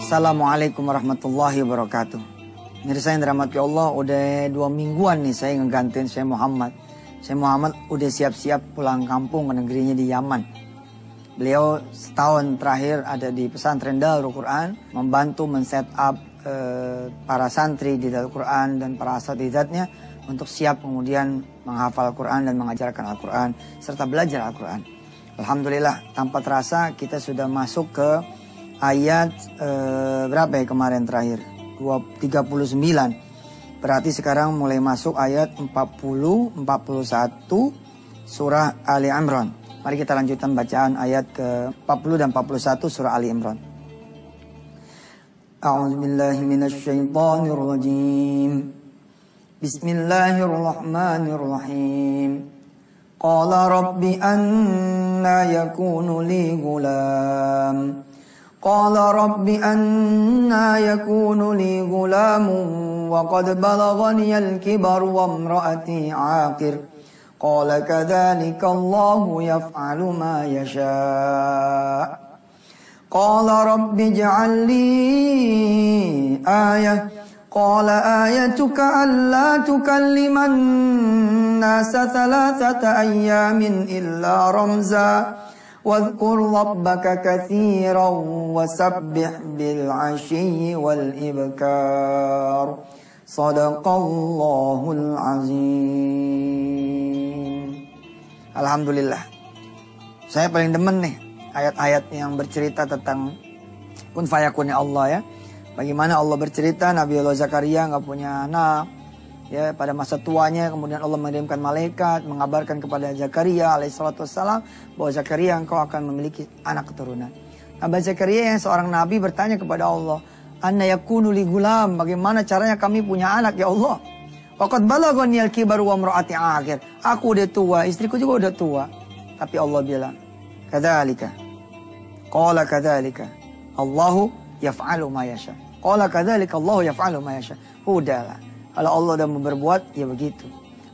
Assalamualaikum warahmatullahi wabarakatuh. Mirsa yang dirahmati Allah, udah 2 mingguan nih saya ngegantiin Syekh Muhammad. Syekh Muhammad udah siap-siap pulang kampung ke negerinya di Yaman. Beliau setahun terakhir ada di pesantren Darul Quran, membantu men-set up para santri di Darul Quran dan para asatidzatnya untuk siap kemudian menghafal Al-Quran dan mengajarkan Al-Quran serta belajar Al-Quran. Alhamdulillah, tanpa terasa kita sudah masuk ke ayat berapa ya kemarin terakhir? 39. Berarti sekarang mulai masuk ayat 40, 41 surah Ali Imran. Mari kita lanjutkan bacaan ayat ke 40 dan 41 surah Ali Imran. A'udzubillahi minasyaitonirrajim. Bismillahirrahmanirrahim. Qala rabbi anna yakunu li gulam. قال رب أنى يكون لي غلام وقد بلغني الكبر وامرأتي عاقر قال كذلك الله يفعل ما يشاء قال رب اجعل لي آية قال آيتك ألا تكلم الناس 3 أيام إلا رمزا واذكر ربك كثيرا وسبح بالعشي والإبكار صدق الله العظيم. Alhamdulillah, saya paling demen nih ayat-ayat yang bercerita tentang kun fayakunnya Allah ya. Bagaimana Allah bercerita Nabi Allah Zakaria nggak punya anak. Ya, pada masa tuanya kemudian Allah mengirimkan malaikat mengabarkan kepada Zakaria alaihissalatu wassalam bahwa Zakaria engkau akan memiliki anak keturunan. Nabi Zakaria yang seorang nabi bertanya kepada Allah, "Anna yakunu li gulam?" Bagaimana caranya kami punya anak ya Allah? Waqad balaghani al-kibaru wa imraati aqir. Aku udah tua, istriku juga udah tua. Tapi Allah bilang, "Kadzalika." Qala kadzalika Allahu yaf'alu ma yasha. Qala kadzalika Allahu yaf'alu ma yasha. Udahlah. Kalau Allah udah mau berbuat, ya begitu.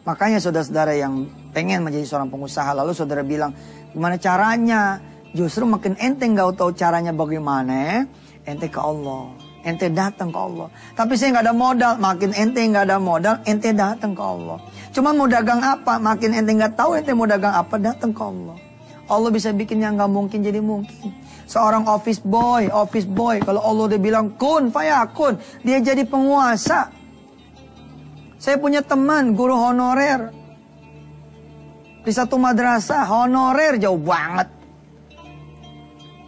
Makanya saudara-saudara yang pengen menjadi seorang pengusaha, lalu saudara bilang, gimana caranya? Justru makin ente nggak tahu caranya bagaimana, ente ke Allah. Ente datang ke Allah. Tapi saya nggak ada modal, makin ente nggak ada modal, ente datang ke Allah. Cuma mau dagang apa? Makin ente nggak tahu ente mau dagang apa, datang ke Allah. Allah bisa bikin yang nggak mungkin jadi mungkin. Seorang office boy, kalau Allah udah bilang kun fayakun, dia jadi penguasa. Saya punya teman guru honorer di satu madrasah, honorer jauh banget.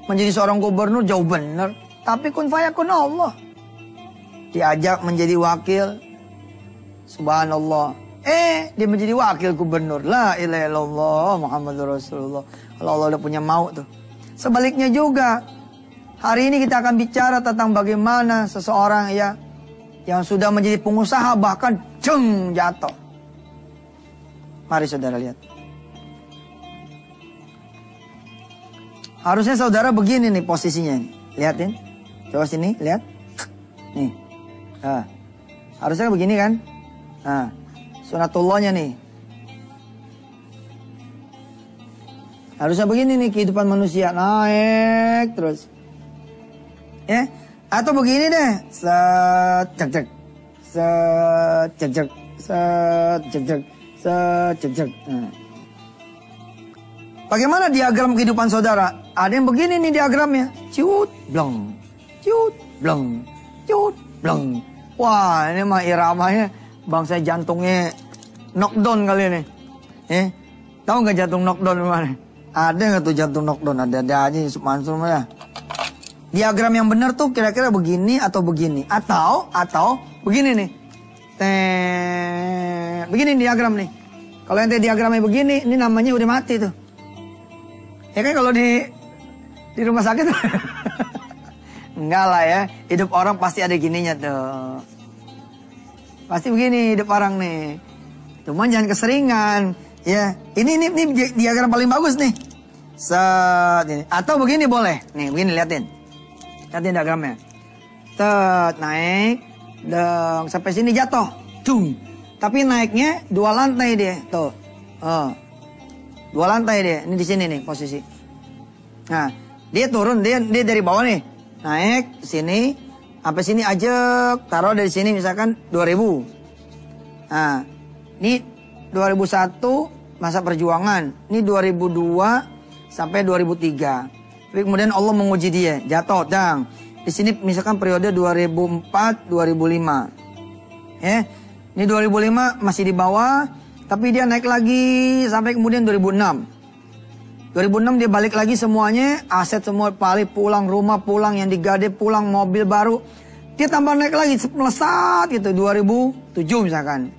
Menjadi seorang gubernur jauh bener, tapi kun fayakun Allah. Diajak menjadi wakil, subhanallah. Dia menjadi wakil gubernur. La ilaha illallah Muhammadur Rasulullah. Kalau Allah udah punya mau tuh. Sebaliknya juga, hari ini kita akan bicara tentang bagaimana seseorang ya yang sudah menjadi pengusaha bahkan jatuh. Mari saudara lihat. Harusnya saudara begini nih posisinya. Lihatin. Coba sini, lihat. Nih. Harusnya begini kan? Sunatullahnya nih. Harusnya begini nih kehidupan manusia. Naik terus. Ya. Atau begini deh. Set, cek, cek. Set, cek, cek. Set, cek, cek. Set, cek, cek. Bagaimana diagram kehidupan saudara? Ada yang begini nih diagramnya. Ciut, blong. Ciut, blong. Ciut, blong. Wah, ini mah iramanya bangsa jantungnya knockdown kali ini. Tahu nggak jantung knockdown gimana? Ada nggak tuh jantung knockdown? Ada aja Yusuf Mansur mah. Diagram yang benar tuh kira-kira begini atau begini. Atau begini nih. Begini diagram nih. Kalau ente diagramnya begini, ini namanya udah mati tuh. Ya kan kalau di rumah sakit. Enggak lah ya. Hidup orang pasti ada gininya tuh. Pasti begini hidup orang nih. Cuman jangan keseringan. Ya, ini diagram paling bagus nih. Set ini. Atau begini boleh. Nih, begini liatin. Lihatin diagramnya. Naik. Dong, sampai sini jatuh. Cung. Tapi naiknya 2 lantai dia. Tuh. 2 lantai dia. Ini di sini nih posisi. Nah, dia turun, dia dari bawah nih. naik sini, sampai sini ajak, taruh dari sini misalkan 2000. Nah, ini 2001 masa perjuangan, ini 2002 sampai 2003. Tapi kemudian Allah menguji dia, jatuh, dang. Di sini misalkan periode 2004-2005. Ya, ini 2005 masih di bawah, tapi dia naik lagi sampai kemudian 2006. 2006 dia balik lagi semuanya, aset semua balik, pulang rumah, pulang yang digade, pulang mobil baru. Dia tambah naik lagi, melesat gitu, 2007 misalkan.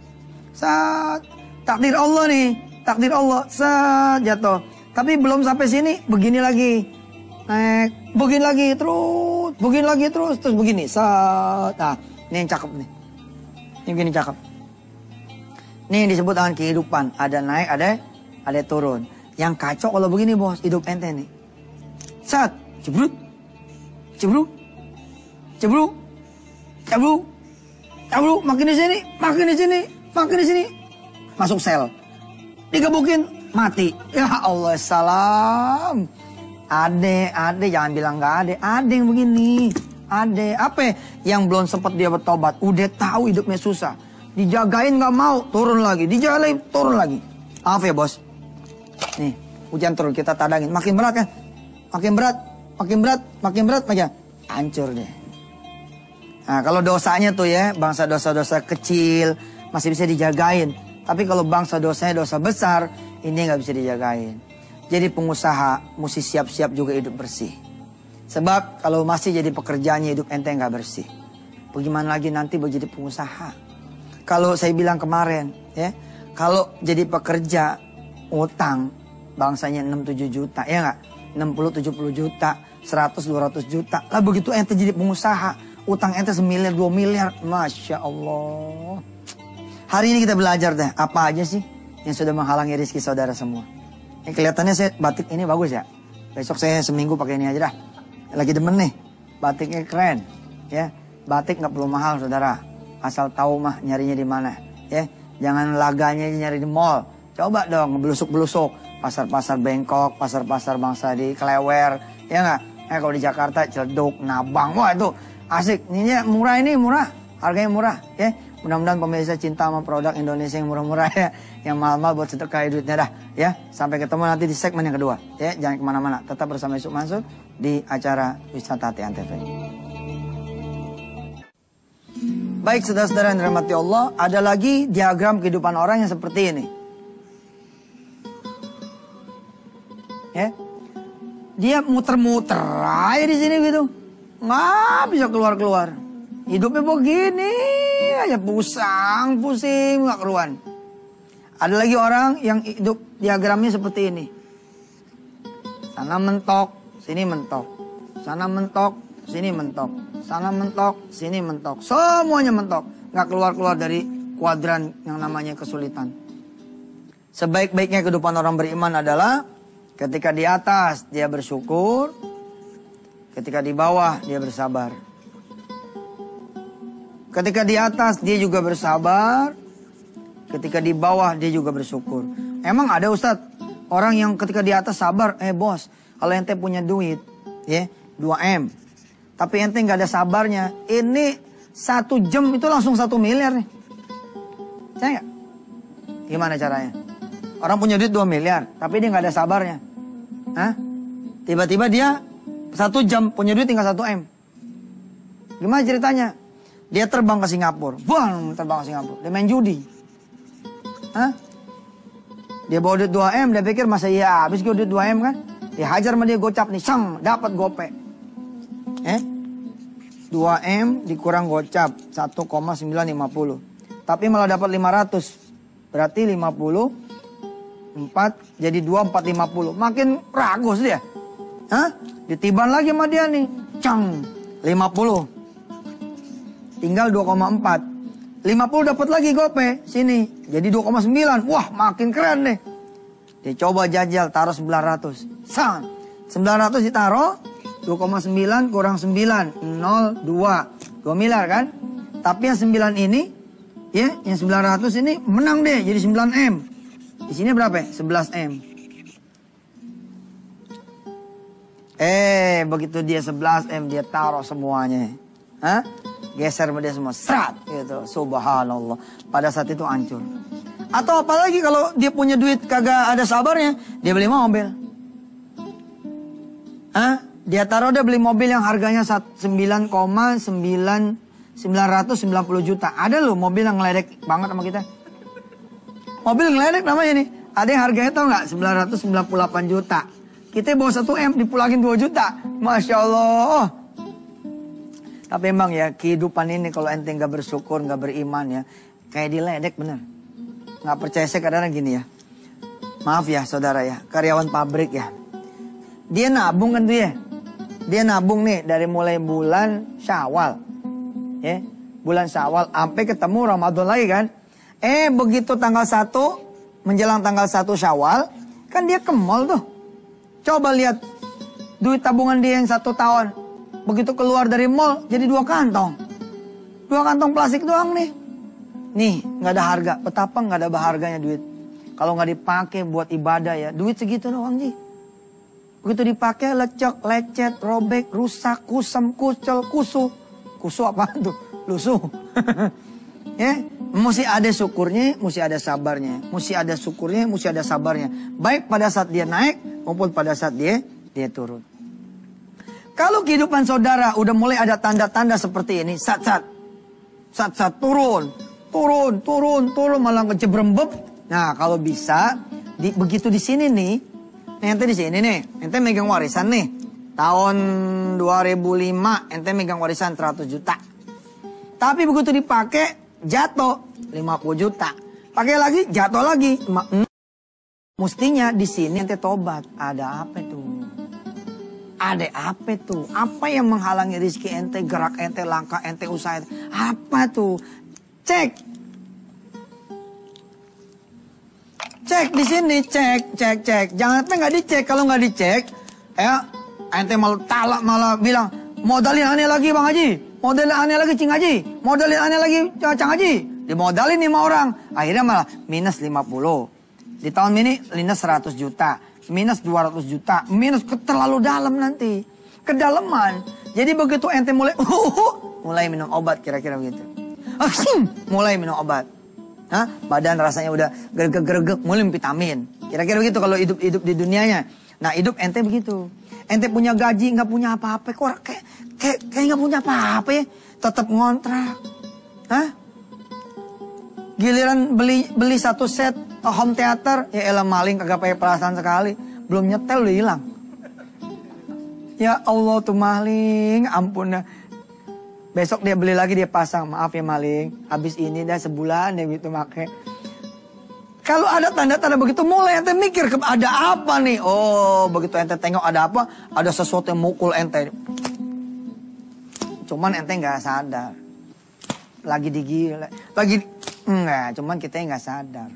Saat takdir Allah nih, takdir Allah, saat jatuh. Tapi belum sampai sini, begini lagi. Naik, begini lagi terus, begini lagi terus begini. Saat, nah, ini yang cakep nih. Ini begini cakep. Ini yang disebut dengan kehidupan. Ada naik, ada turun. Yang kacau kalau begini bos, hidup ente nih. Saat, cebrut, cebrut, cebrut, cebrut, cebrut, makin di sini, makin di sini, makin di sini. Masuk sel. Digebukin, mati. Ya Allah, salam. Ade, jangan bilang nggak ada yang begini. Ade, apa yang belum sempat dia bertobat, udah tahu hidupnya susah. Dijagain nggak mau, turun lagi. Dijagain, turun lagi. Maaf ya bos. Nih, hujan turun, kita tadangin. Makin berat kan? Makin berat, makin berat, makin berat, makin hancur deh. Nah, kalau dosanya tuh ya, bangsa dosa-dosa kecil masih bisa dijagain. Tapi kalau bangsa dosanya dosa besar, ini nggak bisa dijagain. Jadi pengusaha mesti siap-siap juga hidup bersih. Sebab kalau masih jadi pekerjaannya hidup ente nggak bersih. Bagaimana lagi nanti jadi pengusaha? Kalau saya bilang kemarin, ya, kalau jadi pekerja utang bangsanya 6-7 juta, ya nggak? 60-70 juta, 100-200 juta. Lah begitu ente jadi pengusaha, utang ente 1 miliar, 2 miliar, Masya Allah. Hari ini kita belajar deh, apa aja sih yang sudah menghalangi rezeki saudara semua. Ini kelihatannya saya batik ini bagus ya. Besok saya seminggu pakai ini aja dah. Lagi demen nih, batiknya keren, ya. Batik nggak perlu mahal saudara, asal tahu mah nyarinya di mana, ya. Jangan laganya nyari di mall. Coba dong belusuk-belusuk, pasar-pasar Bengkok, pasar-pasar bangsa di Klewer, ya nggak? Kalau di Jakarta Ciledug, Nabang, wah itu asik. Ini murah, harganya murah, ya. Mudah-mudahan pemirsa cinta sama produk Indonesia yang murah-murah ya. Yang mahal-mahal buat sedekah duitnya dah, ya. Sampai ketemu nanti di segmen yang kedua, ya. Jangan kemana-mana, tetap bersama Yusuf Mansur di acara Wisata Hati Antv. Baik saudara-saudara yang dirahmati Allah, ada lagi diagram kehidupan orang yang seperti ini. Ya, dia muter-muter aja di sini gitu, nggak bisa keluar-keluar. Hidupnya begini aja, pusing, nggak keruan. Ada lagi orang yang hidup diagramnya seperti ini. Sana mentok, sini mentok. Sana mentok, sini mentok. Sana mentok, sini mentok. Semuanya mentok, nggak keluar-keluar dari kuadran yang namanya kesulitan. Sebaik-baiknya kehidupan orang beriman adalah ketika di atas dia bersyukur, ketika di bawah dia bersabar. Ketika di atas dia juga bersabar, ketika di bawah dia juga bersyukur. Emang ada Ustadz orang yang ketika di atas sabar, bos, kalau ente punya duit, ya 2M, tapi ente nggak ada sabarnya, ini 1 jam itu langsung 1 miliar nih. Saya nggak? Gimana caranya? Orang punya duit 2 miliar, tapi dia nggak ada sabarnya. Hah? Tiba-tiba dia 1 jam punya duit tinggal 1M. Gimana ceritanya? Dia terbang ke Singapura. Bang, terbang ke Singapura. Dia main judi. Hah? Dia bawa duit 2M, dia pikir masa iya habis gue duit 2M kan? Dihajar sama dia gocap nih, sang, dapat gope. 2M dikurang gocap 1,950. Tapi malah dapat 500. Berarti 50 4 jadi 2450. Makin ragus dia. Hah? Ditiban lagi sama dia nih. Cang, 50. Tinggal 2,4. 50 dapat lagi gope. Sini. Jadi 2,9. Wah, makin keren deh. Dia coba jajal, taruh 900. Sang. 900 ditaruh. 2,9 kurang 9. 0, 2. 2 miliar kan? Tapi yang 9 ini, ya, yang 900 ini menang deh. Jadi 9M. Di sini berapa? 11M. Begitu dia 11M dia taruh semuanya. Hah? Geser dia semua, serat gitu. Subhanallah. Pada saat itu hancur. Atau apalagi kalau dia punya duit kagak ada sabarnya, dia beli mobil. Hah? Dia taruh dia beli mobil yang harganya 9,990 juta. Ada loh mobil yang ngeledek banget sama kita. Mobil ngeledek namanya nih. Ada yang harganya tau nggak? 998 juta. Kita bawa 1M dipulangin 2 juta. Masya Allah. Tapi emang ya kehidupan ini kalau ente nggak bersyukur, nggak beriman ya, kayak diledek bener. Nggak percaya saya kadang-kadang gini ya. Maaf ya saudara ya, karyawan pabrik ya. Dia nabung kan tuh ya. Dia nabung nih dari mulai bulan Syawal. Ya, bulan Syawal sampai ketemu Ramadan lagi kan. Begitu tanggal 1 menjelang tanggal 1 Syawal, kan dia ke mall tuh. Coba lihat duit tabungan dia yang 1 tahun. Begitu keluar dari mall jadi 2 kantong. 2 kantong plastik doang nih. Nih nggak ada harga. Betapa nggak ada harganya duit. Kalau nggak dipakai buat ibadah ya, duit segitu doang Ji. Begitu dipakai lecek, lecet, robek, rusak, kusam, kucel, kusu. Kusu apa tuh? Lusuh. Ya, mesti ada syukurnya, mesti ada sabarnya. Mesti ada syukurnya, mesti ada sabarnya. Baik pada saat dia naik maupun pada saat dia turun. Kalau kehidupan saudara udah mulai ada tanda-tanda seperti ini, sat-sat turun, malah ngejebrembeb. Nah, kalau bisa, begitu di sini nih, ente di sini nih, ente megang warisan nih. Tahun 2005, ente megang warisan 100 juta. Tapi begitu dipakai, jatuh 50 juta. Pakai lagi, jatuh lagi. Mestinya di sini ente tobat. Ada apa tuh? Ada apa tuh? Apa yang menghalangi rezeki ente, gerak ente, langkah ente, usaha ente? Apa tuh? Cek di sini, cek. Jangan sampai nggak dicek. Kalau nggak dicek, ya ente malah bilang modalin aneh lagi Bang Haji, modalin aneh lagi Cing Haji, modalin aneh lagi Cang Haji. Dimodalin 5 orang, akhirnya malah minus 50. Di tahun ini minus 100 juta. Minus 200 juta, minus terlalu dalam nanti. Kedalaman. Jadi begitu ente mulai minum obat kira-kira begitu. Mulai minum obat. Hah? Badan rasanya udah gergek-gergek, mulai vitamin. Kira-kira begitu kalau hidup di dunianya. Nah, hidup ente begitu. Ente punya gaji, nggak punya apa-apa. Kok kayak nggak punya apa-apa ya? Tetap ngontrak. Hah? Giliran beli 1 set home theater, ya elah maling kagak pakai perasaan sekali. Belum nyetel udah hilang. Ya Allah tuh maling, ampun dah. Besok dia beli lagi dia pasang, maaf ya maling. Habis ini dah sebulan dia gitu make. Kalau ada tanda-tanda begitu mulai ente mikir ada apa nih? Oh, begitu ente tengok ada apa? Ada sesuatu yang mukul ente. Cuman ente nggak sadar. Lagi digila, enggak, cuman kita nggak sadar.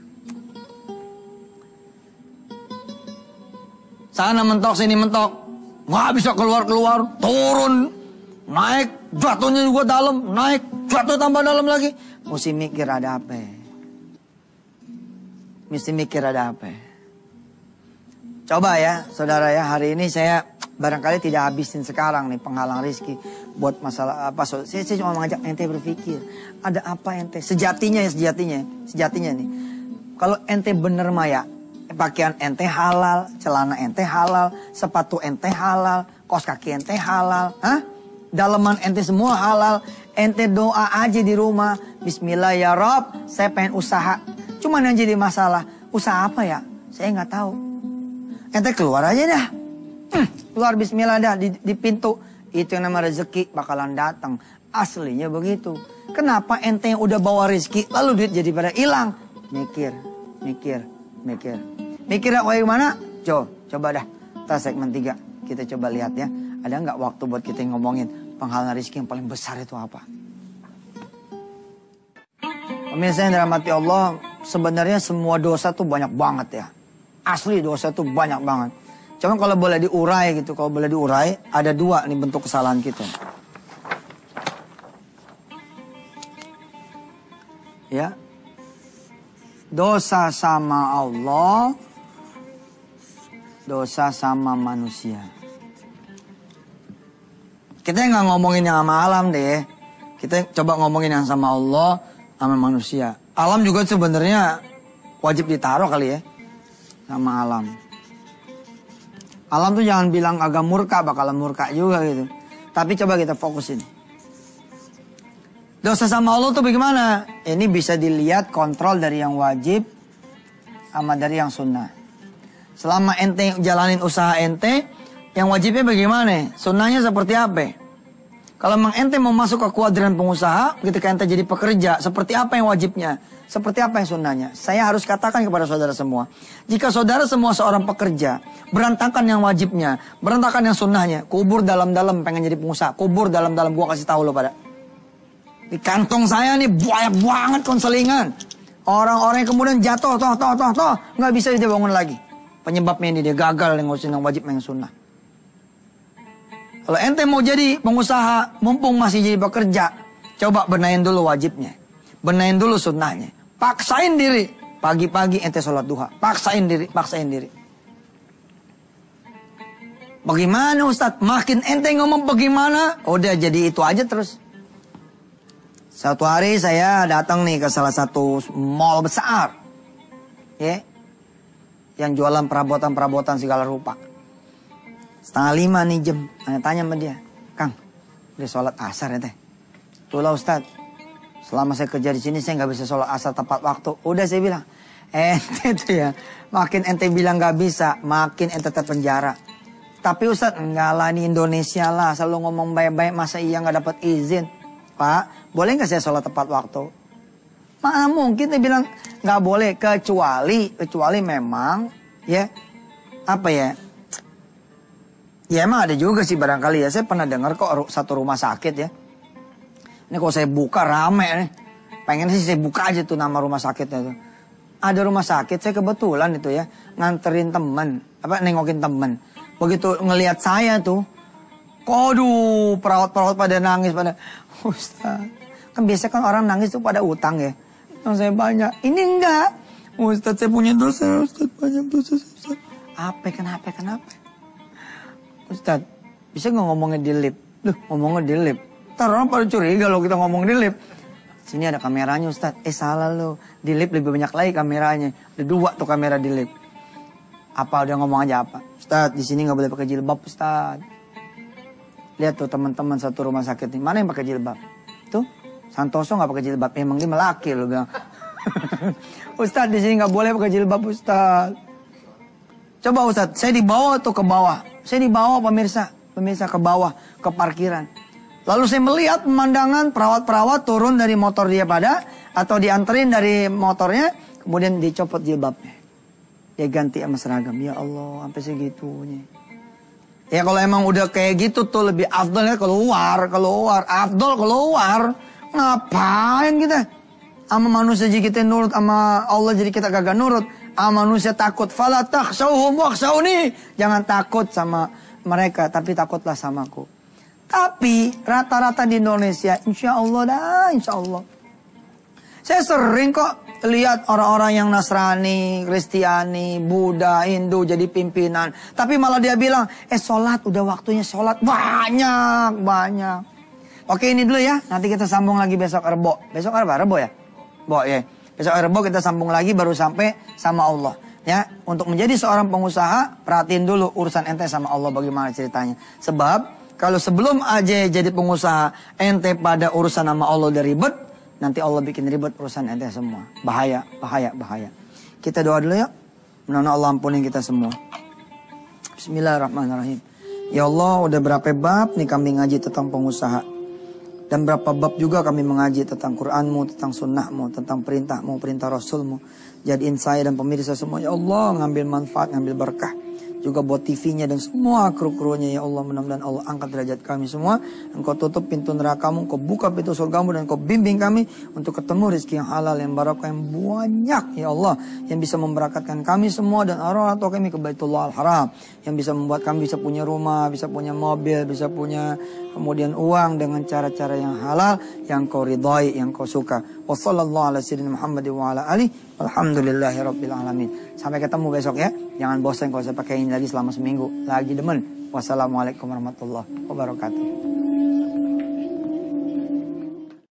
Sana mentok, sini mentok. Nggak bisa keluar, turun. Naik, jatuhnya juga dalam. Naik, jatuh tambah dalam lagi. Mesti mikir ada apa. Coba ya, saudara ya. Hari ini saya barangkali tidak habisin sekarang nih penghalang rezeki. Buat masalah apa. Saya cuma mengajak ente berpikir. Ada apa ente? Sejatinya nih. Kalau ente bener maya. Pakaian ente halal, celana ente halal, sepatu ente halal, kaos kaki ente halal, daleman ente semua halal. Ente doa aja di rumah, Bismillah ya Rob, saya pengen usaha. Cuman yang jadi masalah, usaha apa ya? Saya nggak tahu. Ente keluar aja dah, keluar Bismillah dah di pintu. Itu yang nama rezeki bakalan datang. Aslinya begitu. Kenapa ente yang udah bawa rezeki lalu duit jadi pada hilang? Mikir. Mikirnya bagaimana? Coba dah. Kita segmen 3. Kita coba lihat ya. Ada nggak waktu buat kita ngomongin penghalang rezeki yang paling besar itu apa? Pemirsa yang dirahmati Allah, sebenarnya semua dosa tuh banyak banget ya. Asli dosa tuh banyak banget. Cuma kalau boleh diurai gitu, ada 2 nih bentuk kesalahan kita. Ya. Dosa sama Allah, dosa sama manusia. Kita nggak ngomongin yang sama alam deh. Kita coba ngomongin yang sama Allah, sama manusia. Alam juga sebenarnya wajib ditaruh kali ya, sama alam. Alam tuh jangan bilang agak murka, bakalan murka juga gitu. Tapi coba kita fokusin. Dosa sama Allah tuh bagaimana? Ini bisa dilihat kontrol dari yang wajib sama dari yang sunnah. Selama ente jalanin usaha ente, yang wajibnya bagaimana? Sunnahnya seperti apa? Kalau memang ente mau masuk ke kuadran pengusaha, ketika ente jadi pekerja, seperti apa yang wajibnya? Seperti apa yang sunnahnya? Saya harus katakan kepada saudara semua. Jika saudara semua seorang pekerja, berantakan yang wajibnya, berantakan yang sunnahnya, kubur dalam-dalam pengen jadi pengusaha, kubur dalam-dalam, gua kasih tahu lo pada. Di kantong saya nih banyak banget konselingan. Orang-orang yang kemudian jatuh, nggak bisa dia bangun lagi. Penyebabnya ini dia gagal yang ngurusin yang wajib yang sunnah. Kalau ente mau jadi pengusaha, mumpung masih jadi pekerja, coba benahin dulu wajibnya. Benahin dulu sunnahnya. Paksain diri. Pagi-pagi ente sholat duha. Paksain diri. Bagaimana Ustadz? Makin ente ngomong bagaimana, udah jadi itu aja terus. Satu hari saya datang nih ke salah satu mall besar. Ya. Yang jualan perabotan-perabotan segala rupa. 4:30 nih jam. Tanya sama dia. Kang, udah sholat asar ya teh? Itulah Ustadz. Selama saya kerja di sini saya nggak bisa sholat asar tepat waktu. Udah saya bilang. Ente tuh ya. Makin ente bilang nggak bisa. Makin ente terpenjara. Tapi Ustadz, enggak lah ini Indonesia lah. Selalu ngomong baik-baik. Masa iya nggak dapat izin? Pak, boleh nggak saya sholat tepat waktu? Mana mungkin dia bilang nggak boleh. Kecuali memang. Ya. Apa ya? Ya emang ada juga sih barangkali ya. Saya pernah dengar kok satu rumah sakit ya. Ini kalau saya buka rame nih. Pengen sih saya buka aja tuh nama rumah sakitnya tuh. Ada rumah sakit saya kebetulan itu ya. Nganterin temen. Nengokin temen. Begitu ngelihat saya tuh. Aduh, perawat-perawat pada nangis pada. Ustaz. Kan biasanya kan orang nangis tuh pada utang ya. Yang saya banyak. Ini enggak. Ustaz saya punya dosa. Ustaz banyak dosa. Ustaz. Kenapa? Ustaz, bisa nggak ngomongnya di lift? Loh, ngomongnya di lift. Ntar orang pada curiga kalau kita ngomong di lift. Sini ada kameranya Ustaz. Salah lo. Di lift lebih banyak lagi kameranya. Ada 2 tuh kamera di lift. Apa udah ngomong aja apa? Ustaz, di sini nggak boleh pakai jilbab Ustaz. Lihat tuh teman-teman satu rumah sakit nih. Mana yang pakai jilbab? Tuh, Santoso nggak pakai jilbab. Emang dia melaki lo bilang. Ustaz, di sini nggak boleh pakai jilbab Ustaz. Coba Ustaz, saya dibawa tuh ke bawah. Saya dibawa pemirsa ke bawah, ke parkiran. Lalu saya melihat pemandangan perawat-perawat turun dari motor dia atau dianterin dari motornya, kemudian dicopot jilbabnya. Dia ganti sama seragam. Ya Allah, sampai segitunya. Ya kalau emang udah kayak gitu tuh lebih afdolnya keluar. Afdol keluar. Ngapain kita? Sama manusia jadi kita nurut, sama Allah jadi kita kagak nurut. Manusia takut, fala takhshawhum wakhshawni. Jangan takut sama mereka, tapi takutlah samaku. Tapi rata-rata di Indonesia, insya Allah. Saya sering kok lihat orang-orang yang Nasrani, Kristiani, Buddha, Hindu jadi pimpinan. Tapi malah dia bilang, sholat, udah waktunya sholat. Banyak. Oke, ini dulu ya. Nanti kita sambung lagi besok Rebo. Besok apa? Rebo ya? Ya. Besok Rebo kita sambung lagi baru sampai sama Allah. Ya, untuk menjadi seorang pengusaha, perhatiin dulu urusan ente sama Allah bagaimana ceritanya. Sebab kalau sebelum aja jadi pengusaha, ente pada urusan sama Allah udah ribet, nanti Allah bikin ribet urusan ente semua. Bahaya. Kita doa dulu ya. Mudah-mudahan Allah ampunin kita semua. Bismillahirrahmanirrahim. Ya Allah, udah berapa bab nih kami ngaji tentang pengusaha. Dan berapa bab juga kami mengaji tentang Qur'anmu, tentang sunnahmu, tentang perintahmu, perintah Rasulmu. Jadiin saya dan pemirsa semua, ya Allah, ngambil manfaat, ngambil berkah. Juga buat TV-nya dan semua kru-krunya, ya Allah, mudah-mudahan Allah angkat derajat kami semua. Engkau tutup pintu nerakamu, engkau buka pintu surgamu, dan engkau bimbing kami untuk ketemu rezeki yang halal, yang barakah, yang banyak, ya Allah. Yang bisa memberakatkan kami semua dan orang tua kami ke Baitullah Al-Haram. Yang bisa membuat kami bisa punya rumah, bisa punya mobil, bisa punya kemudian uang dengan cara-cara yang halal, yang kau ridhai, yang kau suka. Wassallallahu ala sayyidina Muhammad wa ala alihi walhamdulillahi rabbil alamin. Sampai ketemu besok ya. Jangan bosan kalau saya pakai ini lagi selama seminggu. Lagi demen. Wassalamualaikum warahmatullahi wabarakatuh.